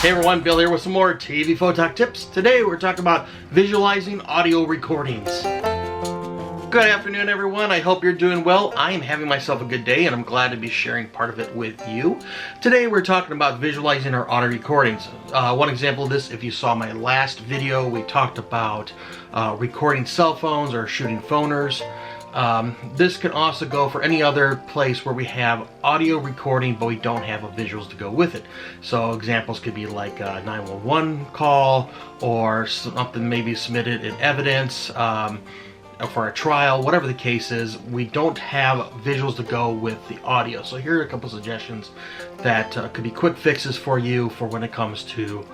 Hey everyone, Bill here with some more TVPhotogTips. Today we're talking about visualizing audio recordings. Good afternoon everyone, I hope you're doing well. I am having myself a good day and I'm glad to be sharing part of it with you. Today we're talking about visualizing our audio recordings. One example of this, if you saw my last video, we talked about recording cell phones or shooting phoners. This can also go for any other place where we have audio recording but we don't have visuals to go with it. So examples could be like a 911 call or something maybe submitted in evidence for a trial, whatever the case is. We don't have visuals to go with the audio. So here are a couple suggestions that could be quick fixes for you for when it comes to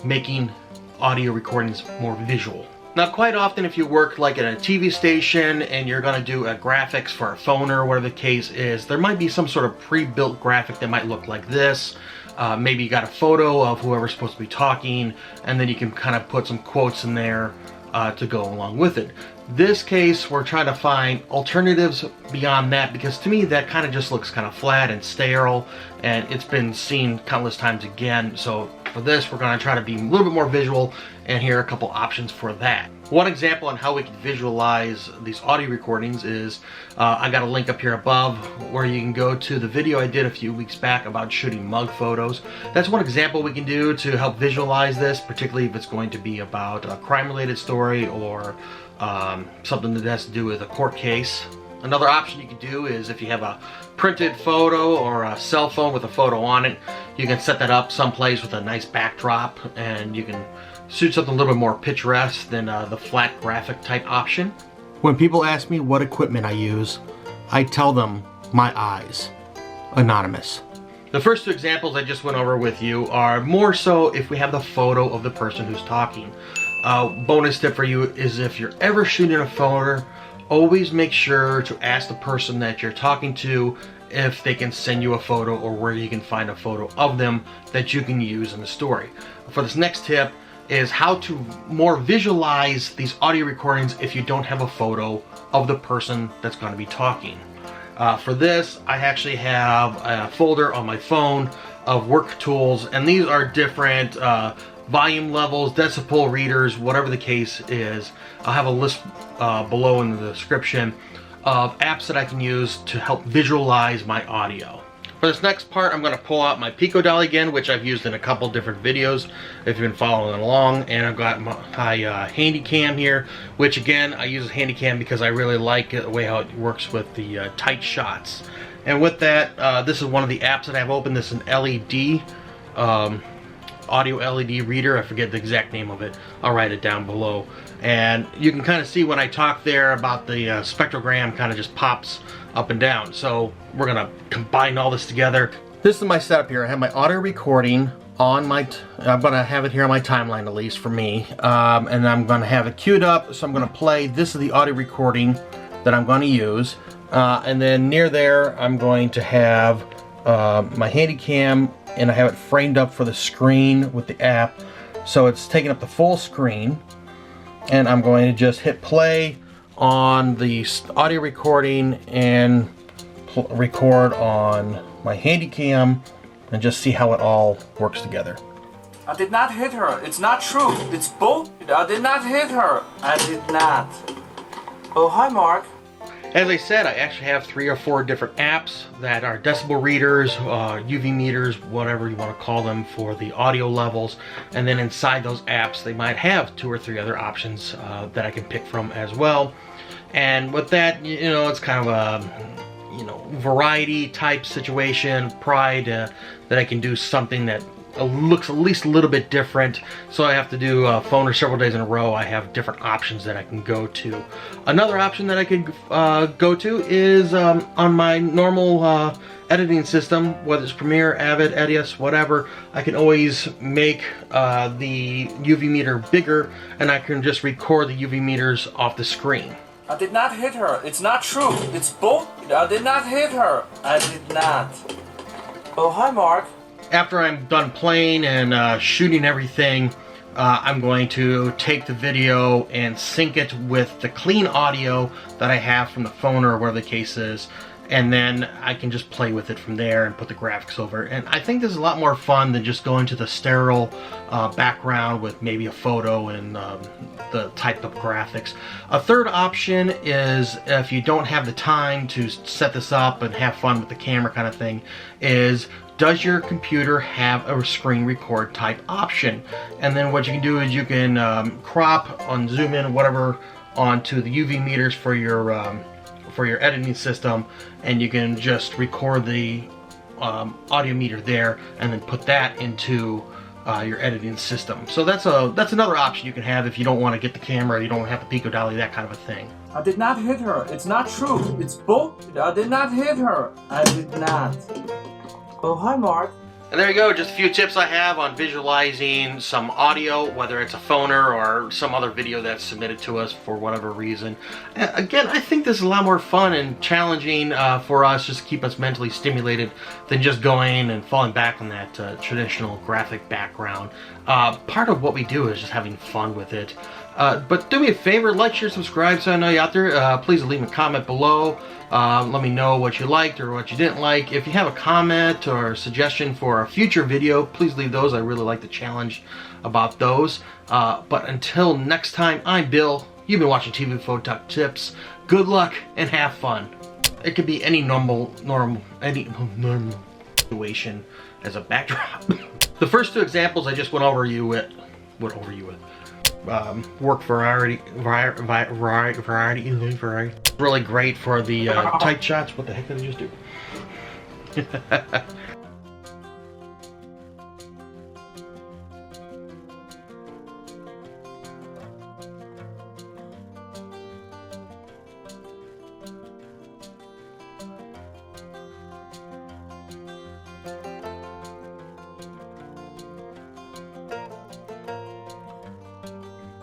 making audio recordings more visual. Now, quite often if you work like at a TV station and you're going to do a graphics for a phone or whatever the case is, there might be some sort of pre-built graphic that might look like this. Maybe you got a photo of whoever's supposed to be talking, and then you can kind of put some quotes in there to go along with it. This case, we're trying to find alternatives beyond that, because to me that kind of just looks kind of flat and sterile, and it's been seen countless times again. So for this, we're going to try to be a little bit more visual, and here are a couple options for that. One example on how we can visualize these audio recordings is I got a link up here above where you can go to the video I did a few weeks back about shooting mug photos. That's one example we can do to help visualize this, particularly if it's going to be about a crime-related story or something that has to do with a court case. Another option you can do is if you have a printed photo or a cell phone with a photo on it, you can set that up someplace with a nice backdrop, and you can shoot something a little bit more picturesque than the flat graphic type option. When people ask me what equipment I use, I tell them my eyes. Anonymous. The first two examples I just went over with you are more so if we have the photo of the person who's talking. Bonus tip for you is if you're ever shooting a photo, always make sure to ask the person that you're talking to if they can send you a photo or where you can find a photo of them that you can use in the story. For this next tip is how to more visualize these audio recordings if you don't have a photo of the person that's going to be talking. For this, I actually have a folder on my phone of work tools, and these are different volume levels, decibel readers, whatever the case is. I'll have a list below in the description of apps that I can use to help visualize my audio. For this next part, I'm going to pull out my Pico Dolly again, which I've used in a couple different videos if you've been following along, and I've got my handy cam here, which again I use a handy cam because I really like the way how it works with the tight shots. And with that, this is one of the apps that I have open. This is an LED audio LED reader. I forget the exact name of it. I'll write it down below. And you can kind of see when I talk there about the spectrogram kind of just pops up and down. So we're gonna combine all this together. This is my setup here. I have my audio recording on my, I'm gonna have it here on my timeline, at least for me. And I'm gonna have it queued up. So I'm gonna play, this is the audio recording that I'm gonna use. And then near there, I'm going to have my handy cam, and I have it framed up for the screen with the app, so it's taking up the full screen. And I'm going to just hit play on the audio recording and record on my handy cam and just see how it all works together. I did not hit her. It's not true. It's bullshit. I did not hit her. I did not. Oh, hi, Mark. As I said, I actually have 3 or 4 different apps that are decibel readers, UV meters, whatever you want to call them, for the audio levels. And then inside those apps, they might have 2 or 3 other options that I can pick from as well. And with that, you know, it's kind of a, variety type situation, pride that I can do something that looks at least a little bit different. So I have to do a phoner several days in a row. I have different options that I can go to. Another option that I could go to is on my normal editing system, whether it's Premiere, Avid, Edius, whatever. I can always make the UV meter bigger, and I can just record the UV meters off the screen. I did not hit her. It's not true. It's bullshit. I did not hit her. I did not. Oh, hi, Mark. After I'm done playing and shooting everything, I'm going to take the video and sync it with the clean audio that I have from the phone or whatever the case is. and then I can just play with it from there and put the graphics over. And I think this is a lot more fun than just going to the sterile background with maybe a photo and the type of graphics. A third option is, if you don't have the time to set this up and have fun with the camera kind of thing, is does your computer have a screen record type option? And then what you can do is you can crop and zoom in whatever onto the UV meters for your editing system, and you can just record the audio meter there and then put that into your editing system. So that's another option you can have if you don't want to get the camera, you don't have the Pico Dolly, that kind of a thing. I did not hit her. It's not true. It's both. I did not hit her. I did not. Oh, hi, Mark. And there you go, just a few tips I have on visualizing some audio, whether it's a phoner or some other video that's submitted to us for whatever reason. Again, I think this is a lot more fun and challenging for us, just to keep us mentally stimulated, than just going and falling back on that traditional graphic background. Part of what we do is just having fun with it. But do me a favor, like, share, subscribe, so I know you're out there. Please leave a comment below. Let me know what you liked or what you didn't like. If you have a comment or a suggestion for a future video, please leave those. I really like the challenge about those. But until next time, I'm Bill. You've been watching TVPhotogTips. Good luck and have fun. It could be any normal situation as a backdrop. The first two examples I just went over you with. Work variety. Really great for the tight shots. What the heck did I just do?